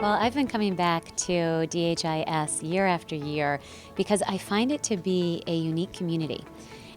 Well, I've been coming back to DHIS year after year because I find it to be a unique community.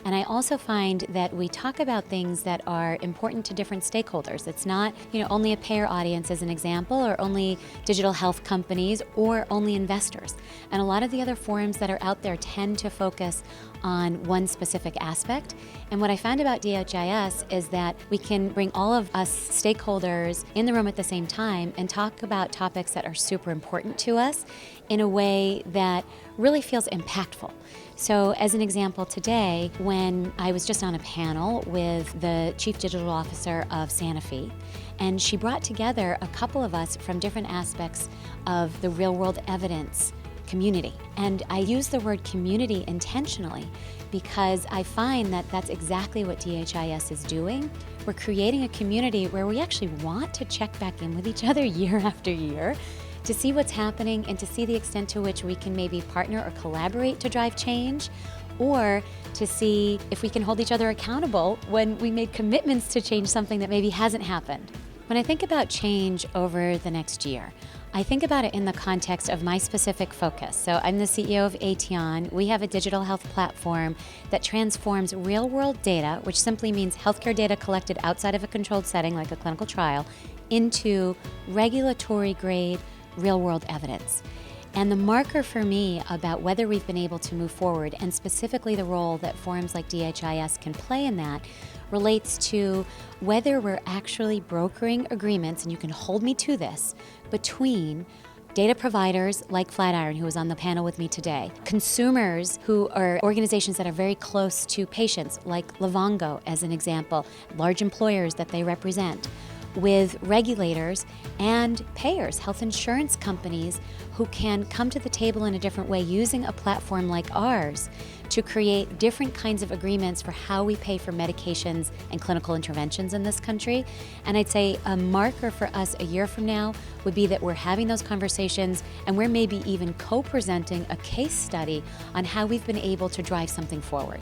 And I also find that we talk about things that are important to different stakeholders. It's not, only a payer audience as an example, or only digital health companies, or only investors. And a lot of the other forums that are out there tend to focus on one specific aspect. And what I found about DHIS is that we can bring all of us stakeholders in the room at the same time and talk about topics that are super important to us in a way that really feels impactful. So as an example today, when I was just on a panel with the Chief Digital Officer of Sanofi, and she brought together a couple of us from different aspects of the real-world evidence community. And I use the word community intentionally because I find that that's exactly what DHIS is doing. We're creating a community where we actually want to check back in with each other year after year to see what's happening and to see the extent to which we can maybe partner or collaborate to drive change, or to see if we can hold each other accountable when we made commitments to change something that maybe hasn't happened. When I think about change over the next year, I think about it in the context of my specific focus. So I'm the CEO of Aetion. We have a digital health platform that transforms real-world data, which simply means healthcare data collected outside of a controlled setting like a clinical trial, into regulatory-grade real-world evidence. And the marker for me about whether we've been able to move forward, and specifically the role that forums like DHIS can play in that, relates to whether we're actually brokering agreements, and you can hold me to this, between data providers like Flatiron, who was on the panel with me today, consumers who are organizations that are very close to patients, like Livongo as an example, large employers that they represent, with regulators and payers, health insurance companies, who can come to the table in a different way using a platform like ours to create different kinds of agreements for how we pay for medications and clinical interventions in this country. And I'd say a marker for us a year from now would be that we're having those conversations, and we're maybe even co-presenting a case study on how we've been able to drive something forward.